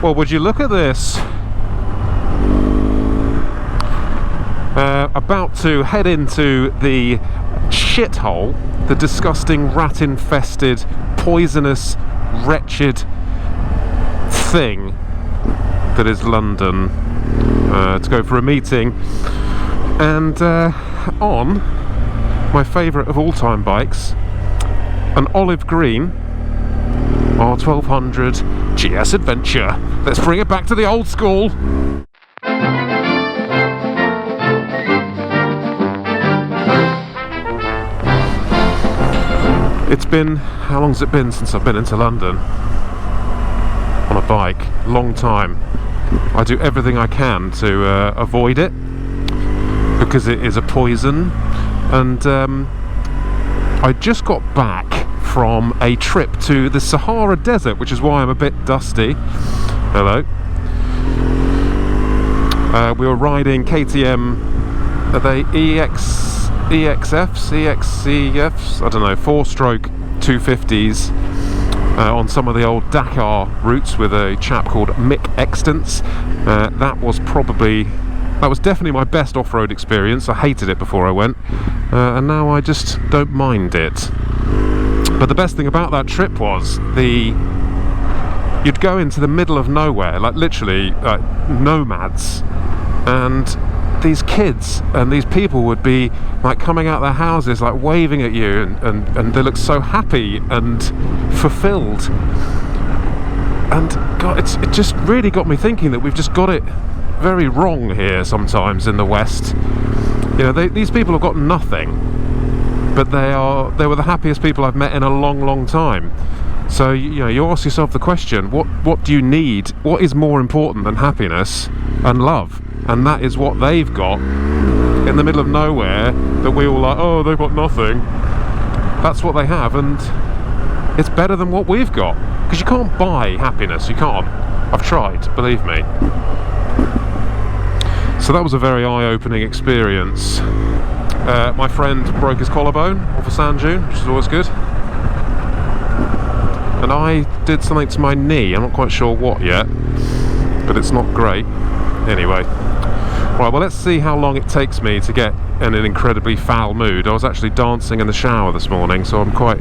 Well, would you look at this? About to head into the shithole, the disgusting rat-infested, poisonous, wretched thing that is London, to go for a meeting, and on my favourite of all-time bikes, an olive green R1200 GS Adventure. Let's bring it back to the old school. It's been, how long's it been since I've been into London on a bike? Long time. I do everything I can to avoid it because it is a poison, and I just got back from a trip to the Sahara Desert, which is why I'm a bit dusty. Hello. We were riding KTM, are they EXFs, EXCFs, I don't know, 4-stroke 250s on some of the old Dakar routes with a chap called Mick Extance. That was definitely my best off-road experience. I hated it before I went, and now I just don't mind it. But the best thing about that trip was you'd go into the middle of nowhere, like literally nomads, and these kids and these people would be like coming out their houses like waving at you, and they look so happy and fulfilled. And God, it just really got me thinking that we've just got it very wrong here sometimes in the West. You know, these people have got nothing, but they were the happiest people I've met in a long, long time. So you ask yourself the question, what do you need? What is more important than happiness and love? And that is what they've got in the middle of nowhere, that we all like, oh, they've got nothing. That's what they have, and it's better than what we've got, because you can't buy happiness. You can't. I've tried, believe me. So that was a very eye-opening experience. My friend broke his collarbone off a sand dune, which is always good. And I did something to my knee. I'm not quite sure what yet, but it's not great. Anyway. Right, well, let's see how long it takes me to get in an incredibly foul mood. I was actually dancing in the shower this morning, so I'm quite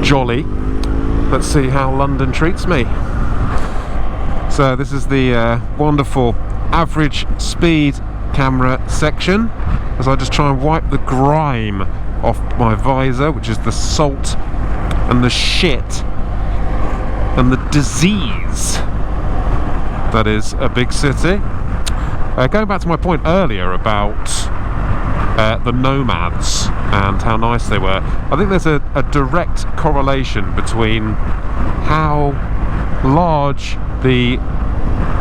jolly. Let's see how London treats me. So this is the wonderful average speed camera section, as I just try and wipe the grime off my visor, which is the salt and the shit and the disease that is a big city. Going back to my point earlier about the nomads and how nice they were, I think there's a direct correlation between how large the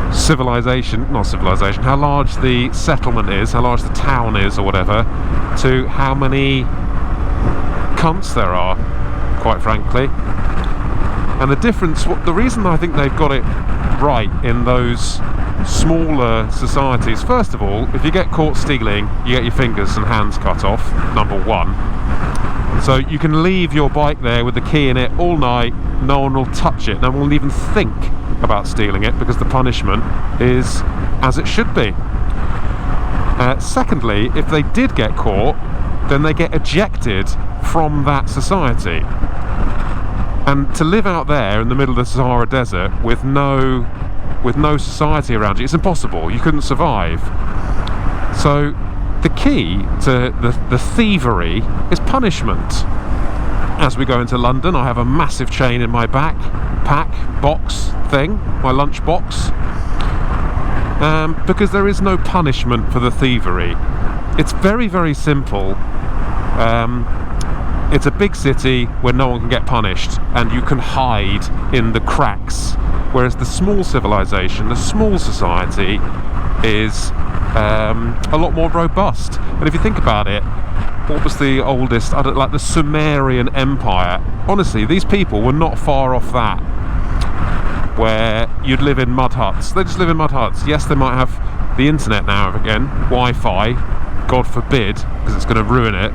how large the settlement is, how large the town is or whatever, to how many cunts there are, quite frankly. And the difference, the reason I think they've got it right in those smaller societies, first of all, if you get caught stealing, you get your fingers and hands cut off, number one. So you can leave your bike there with the key in it all night, no one will touch it, no one will even think about stealing it, because the punishment is as it should be. Secondly, if they did get caught, then they get ejected from that society. And to live out there in the middle of the Sahara Desert with no society around you, it's impossible. You couldn't survive. So the key to the thievery is punishment. As we go into London, I have a massive chain in my box thing, my lunch box, because there is no punishment for the thievery. It's very, very simple. It's a big city where no one can get punished, and you can hide in the cracks, whereas the small civilization, the small society, is a lot more robust. And if you think about it, what was the oldest, like the Sumerian Empire? Honestly, these people were not far off that, where you'd live in mud huts. They just live in mud huts. Yes, they might have the internet now again, Wi-Fi, God forbid, because it's going to ruin it.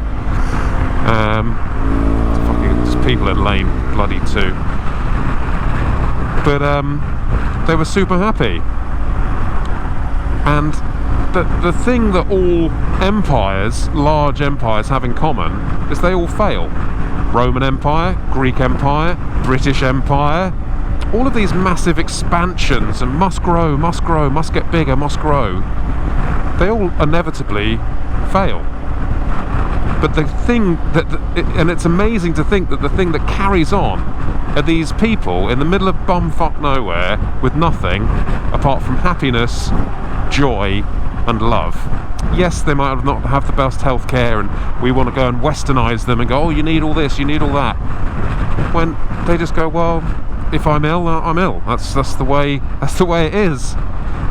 Fucking just people in lane bloody 2. but they were super happy. And the thing that all empires, large empires, have in common is they all fail. Roman Empire, Greek Empire, British Empire, all of these massive expansions and must grow, must get bigger, must grow, they all inevitably fail. But the thing and it's amazing to think that the thing that carries on are these people in the middle of bumfuck nowhere with nothing apart from happiness, joy and love. Yes, they might not have the best healthcare, and we want to go and westernise them and go, oh, you need all this, you need all that. When they just go, well, if I'm ill, I'm ill. That's the way it is.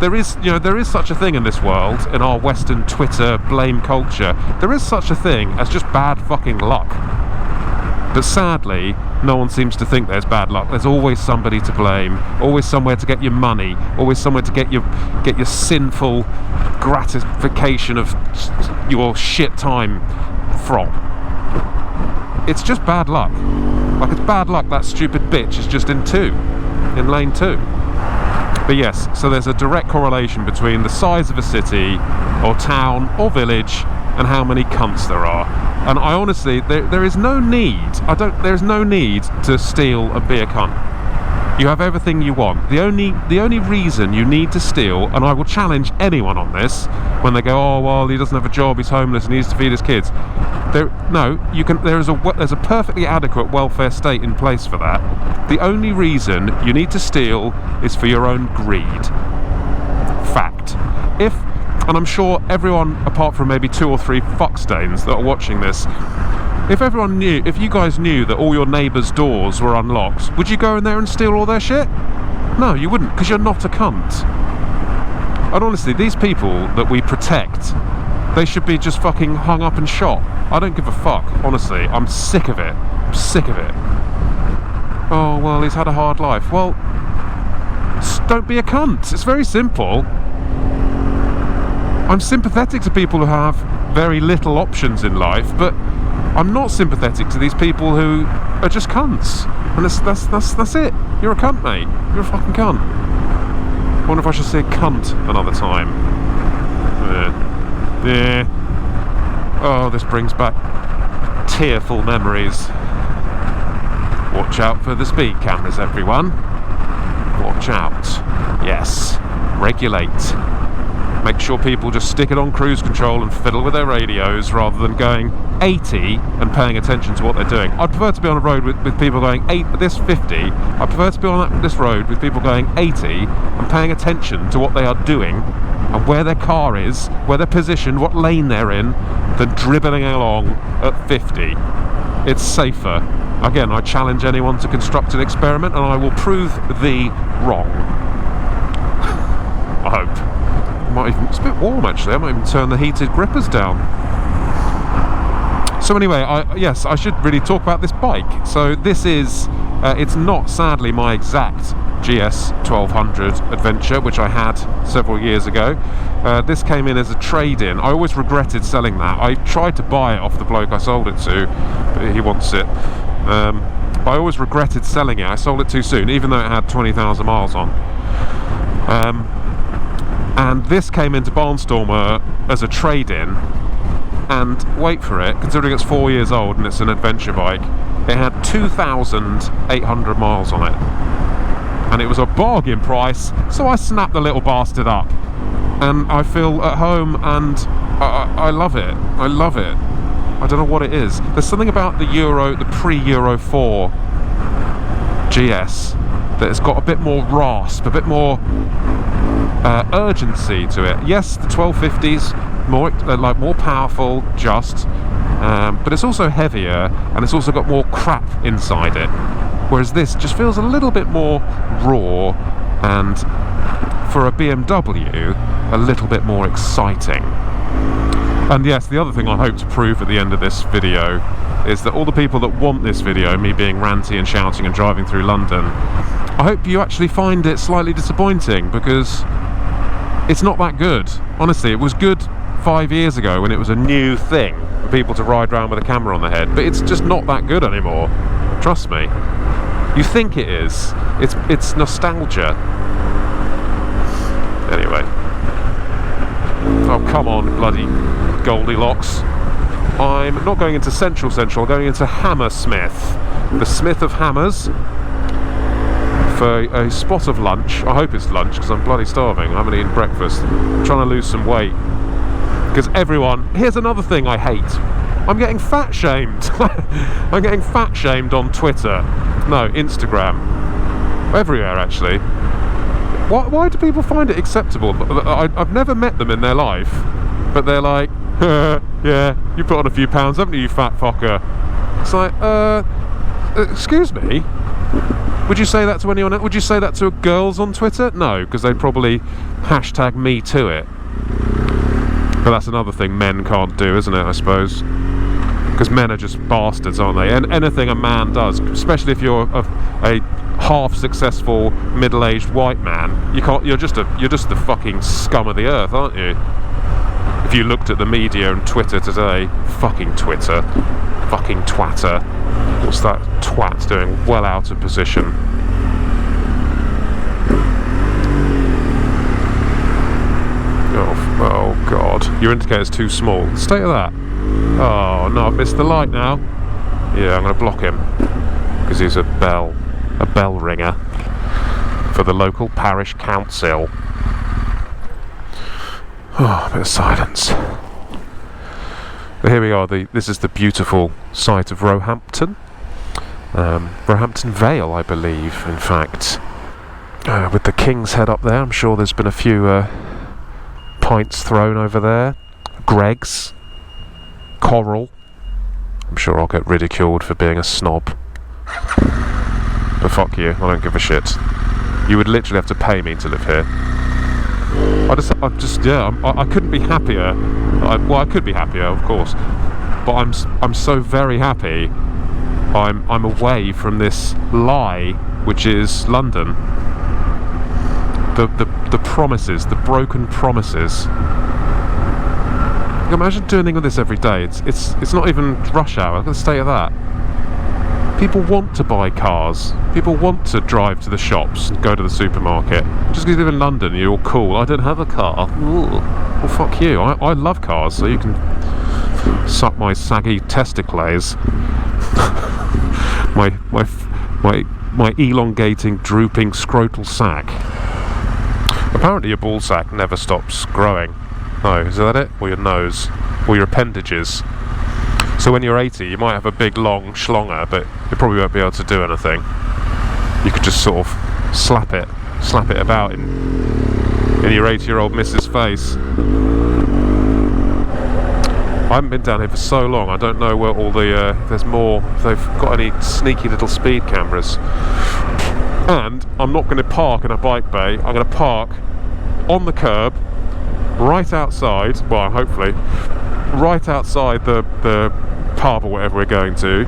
There is such a thing in this world, in our Western Twitter blame culture. There is such a thing as just bad fucking luck. But sadly, no one seems to think there's bad luck. There's always somebody to blame, always somewhere to get your money, always somewhere to get your sinful gratification of your shit time from. It's just bad luck. Like, it's bad luck that stupid bitch is just in lane 2. But yes, so there's a direct correlation between the size of a city or town or village and how many cunts there are. And I honestly, there is no need, there's no need to steal and be a cunt. You have everything you want. The only reason you need to steal, and I will challenge anyone on this, when they go, oh well, he doesn't have a job, he's homeless, and he needs to feed his kids. There's a perfectly adequate welfare state in place for that. The only reason you need to steal is for your own greed. Fact. And I'm sure everyone, apart from maybe 2 or 3 fuckstains that are watching this, if you guys knew that all your neighbours' doors were unlocked, would you go in there and steal all their shit? No, you wouldn't, because you're not a cunt. And honestly, these people that we protect, they should be just fucking hung up and shot. I don't give a fuck, honestly. I'm sick of it. I'm sick of it. Oh, well, he's had a hard life. Well, don't be a cunt. It's very simple. I'm sympathetic to people who have very little options in life, but I'm not sympathetic to these people who are just cunts. And that's it. You're a cunt, mate. You're a fucking cunt. I wonder if I should say cunt another time. Yeah. Oh, this brings back tearful memories. Watch out for the speed cameras, everyone. Watch out. Yes. Regulate. Make sure people just stick it on cruise control and fiddle with their radios rather than going 80 and paying attention to what they're doing. I'd prefer to be on a road with people going 50. I prefer to be on this road with people going 80 and paying attention to what they are doing and where their car is, where they're positioned, what lane they're in, than dribbling along at 50. It's safer. Again, I challenge anyone to construct an experiment and I will prove thee wrong. I hope. It's a bit warm actually. I might even turn the heated grippers down. So anyway, I should really talk about this bike. So this is, it's not sadly my exact GS 1200 adventure, which I had several years ago. This came in as a trade-in. I always regretted selling that. I tried to buy it off the bloke I sold it to, but he wants it. But I always regretted selling it. I sold it too soon, even though it had 20,000 miles on. And this came into Barnstormer as a trade-in, and wait for it, considering it's 4 years old and it's an adventure bike, it had 2,800 miles on it. And it was a bargain price, so I snapped the little bastard up. And I feel at home, and I love it. I love it. I don't know what it is. There's something about the pre-Euro 4 GS that has got a bit more rasp, a bit more urgency to it. Yes, the 1250's more powerful, but it's also heavier and it's also got more crap inside it. Whereas this just feels a little bit more raw and, for a BMW, a little bit more exciting. And yes, the other thing I hope to prove at the end of this video is that all the people that want this video, me being ranty and shouting and driving through London, I hope you actually find it slightly disappointing, because it's not that good. Honestly, it was good 5 years ago when it was a new thing for people to ride around with a camera on their head, but it's just not that good anymore. Trust me. You think it is. It's nostalgia. Anyway. Oh, come on, bloody Goldilocks. I'm not going into Central, I'm going into Hammersmith. The Smith of Hammers. For a spot of lunch. I hope it's lunch, because I'm bloody starving. I haven't eaten breakfast. I'm trying to lose some weight. Because everyone... Here's another thing I hate. I'm getting fat shamed. I'm getting fat shamed on Twitter. No, Instagram. Everywhere, actually. Why do people find it acceptable? I've never met them in their life, but they're like, yeah, you put on a few pounds, haven't you fat fucker? It's like, excuse me? Would you say that to anyone else? Would you say that to girls on Twitter? No, because they'd probably hashtag me to it. But that's another thing men can't do, isn't it, I suppose? Because men are just bastards, aren't they? And anything a man does, especially if you're a half-successful middle-aged white man, you can't. You're just the fucking scum of the earth, aren't you? If you looked at the media and Twitter today, fucking Twitter, fucking twatter. What's that twat doing? Well out of position. Oh God! Your indicator's too small. State of that. Oh no, I've missed the light now. Yeah, I'm going to block him because he's a bell ringer for the local parish council. Oh, a bit of silence. But here we are. This is the beautiful site of Roehampton. Roehampton Vale, I believe, in fact. With the King's Head up there, I'm sure there's been a few pints thrown over there. Greg's. Coral. I'm sure I'll get ridiculed for being a snob. But fuck you, I don't give a shit. You would literally have to pay me to live here. I couldn't be happier. I could be happier, of course. But I'm so very happy. I'm away from this lie, which is London. The promises, the broken promises. Imagine doing all this every day. It's not even rush hour. Look at the state of that. People want to buy cars. People want to drive to the shops and go to the supermarket. Just because you live in London, you're all cool. I don't have a car. Ooh. Well, fuck you. I love cars, so you can suck my saggy testicles. my elongating, drooping scrotal sack. Apparently your ball sack never stops growing. No, is that it? Or your nose? Or your appendages? So when you're 80, you might have a big long schlonger, but you probably won't be able to do anything. You could just sort of slap it about in your 80-year-old missus' face. I haven't been down here for so long, I don't know where all the, if there's more, if they've got any sneaky little speed cameras. And I'm not going to park in a bike bay, I'm going to park on the curb, right outside, well, hopefully, right outside the pub or whatever we're going to,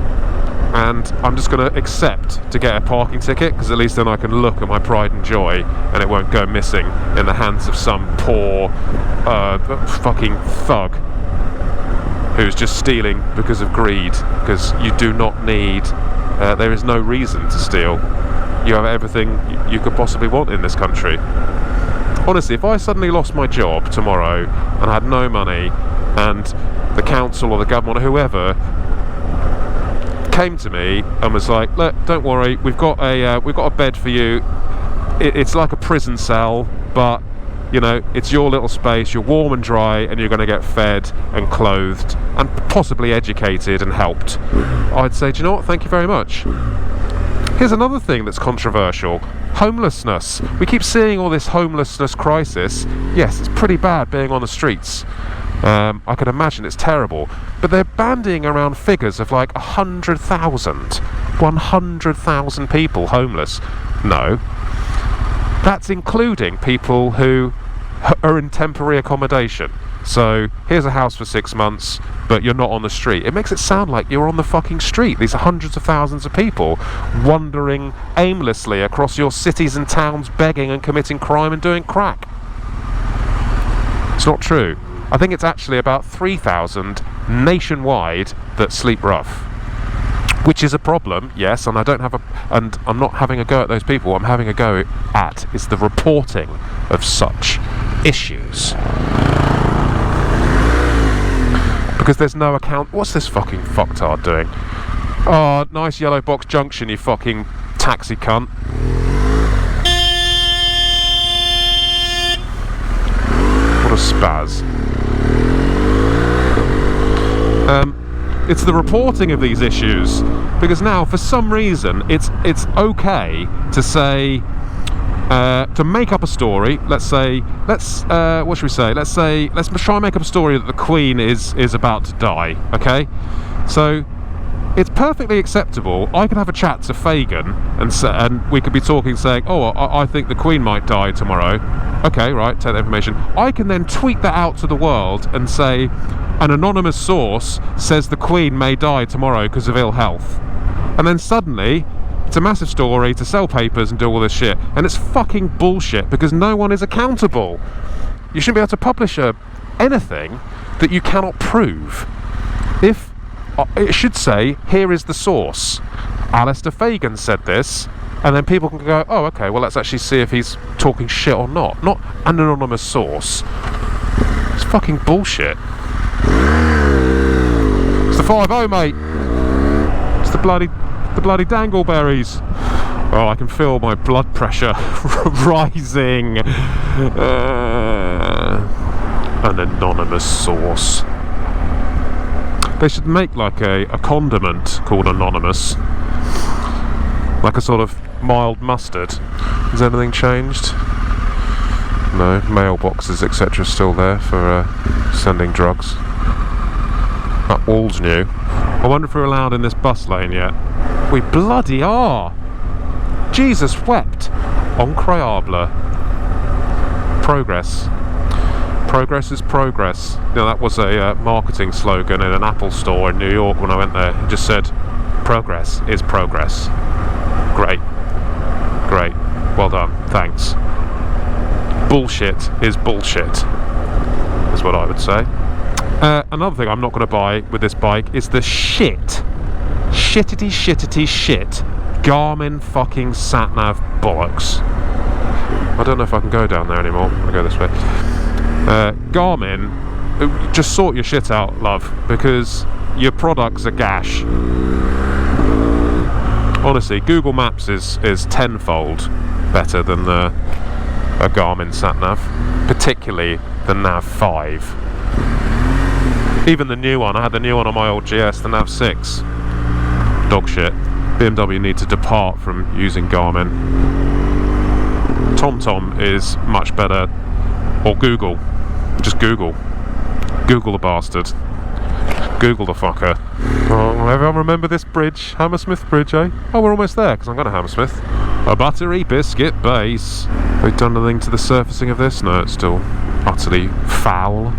and I'm just going to accept to get a parking ticket, because at least then I can look at my pride and joy and it won't go missing in the hands of some poor fucking thug who's just stealing because of greed, because you do not need, there is no reason to steal. You have everything you could possibly want in this country. Honestly, if I suddenly lost my job tomorrow and had no money, and the council or the government or whoever came to me and was like, look, don't worry, we've got a bed for you. It's like a prison cell, but you know, it's your little space, you're warm and dry, and you're going to get fed and clothed and possibly educated and helped. I'd say, do you know what, thank you very much. Here's another thing that's controversial. Homelessness. We keep seeing all this homelessness crisis. Yes, it's pretty bad being on the streets. I can imagine it's terrible. But they're bandying around figures of like 100,000 people homeless. No. That's including people who are in temporary accommodation. So, here's a house for 6 months, but you're not on the street. It makes it sound like you're on the fucking street. These are hundreds of thousands of people wandering aimlessly across your cities and towns, begging and committing crime and doing crack. It's not true. I think it's actually about 3,000 nationwide that sleep rough. which is a problem, yes, and and I'm not having a go at those people. What I'm having a go at is the reporting of such issues. Because there's no account. What's this fucking fucktard doing? Oh, nice yellow box junction, you fucking taxi cunt. What a spaz. It's the reporting of these issues, because now for some reason it's okay to say to make up a story. What should we say? Let's try and make up a story that the Queen is about to die. Okay, so it's perfectly acceptable. I could have a chat to Fagin and we could be talking, saying, oh, I think the Queen might die tomorrow. Okay, right, take that information. I can then tweet that out to the world and say, an anonymous source says the Queen may die tomorrow because of ill health. And then suddenly, it's a massive story to sell papers and do all this shit. And it's fucking bullshit, because no one is accountable. You shouldn't be able to publish anything that you cannot prove. If it should say, here is the source. Alistair Fagin said this, and then people can go, oh, okay, well, let's actually see if he's talking shit or not. Not an anonymous source. It's fucking bullshit. It's the 5-0, mate. It's the bloody dangleberries. Oh, I can feel my blood pressure rising. An anonymous source. They should make like a condiment called Anonymous. Like a sort of mild mustard. Has anything changed? No, mailboxes, etc. still there for sending drugs. That wall's new. I wonder if we're allowed in this bus lane yet. We bloody are! Jesus wept! Incroyable. Progress. Progress is progress. You know, that was a marketing slogan in an Apple store in New York when I went there. It just said, progress is progress. Great. Great. Well done. Thanks. Bullshit is bullshit, is what I would say. Another thing I'm not going to buy with this bike is the shittity Garmin fucking sat-nav bollocks. I don't know if I can go down there anymore. I'm going to go this way. Garmin, just sort your shit out, love, because your products are gash. Honestly, Google Maps is tenfold better than a Garmin sat-nav, particularly the Nav 5. Even the new one, I had the new one on my old GS, the Nav 6. Dog shit. BMW need to depart from using Garmin. TomTom is much better. Or Google. Just Google. Google the bastard. Google the fucker. Oh, everyone remember this bridge? Hammersmith Bridge, eh? Oh, we're almost there, because I'm going to Hammersmith. A buttery biscuit base. Have they done anything to the surfacing of this? No, it's still utterly foul.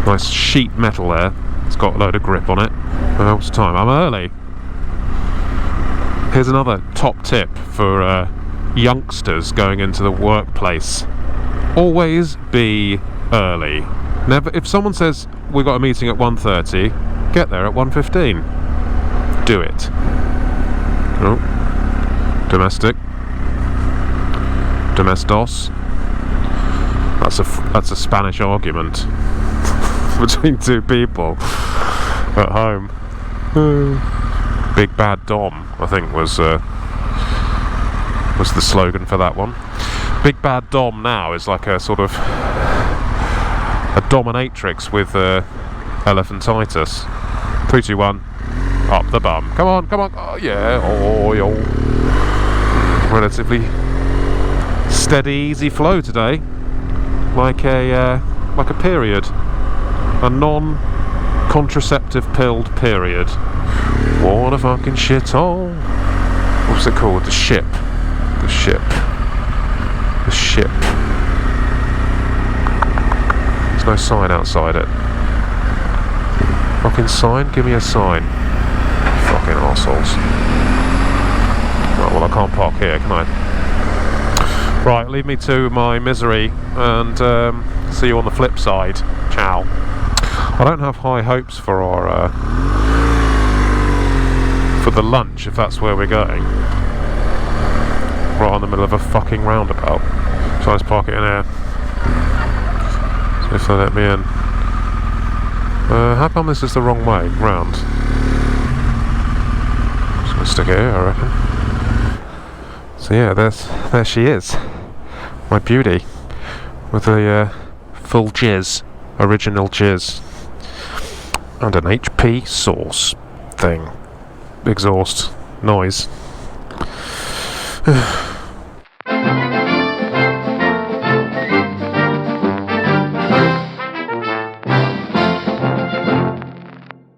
Nice sheet metal there. It's got a load of grip on it. Oh, what's the time? I'm early. Here's another top tip for youngsters going into the workplace. Always be early. Never. If someone says we've got a meeting at 1:30, get there at 1:15. Do it. Oh. Domestic. Domestos. That's a Spanish argument between two people at home. Big Bad Dom, I think, was the slogan for that one. Big Bad Dom now is like a sort of a dominatrix with elephantitis. 3, 2, 1, up the bum. Come on, come on. Oh yeah. Oh, yo. Relatively steady, easy flow today, like a period, a non-contraceptive pilled period. What a fucking shithole. What's it called? The ship. The ship. The ship. There's no sign outside it. Fucking sign? Give me a sign. Fucking arseholes. Right, well, I can't park here, can I? Right, leave me to my misery, and see you on the flip side. Ciao. I don't have high hopes for our for the lunch, if that's where we're going. Right on the middle of a fucking roundabout. So I just park it in here. See if they let me in. How come this is the wrong way round? Just gonna stick it here, I reckon. So yeah, there she is, my beauty, with a full jizz, original jizz, and an HP sauce thing, exhaust noise.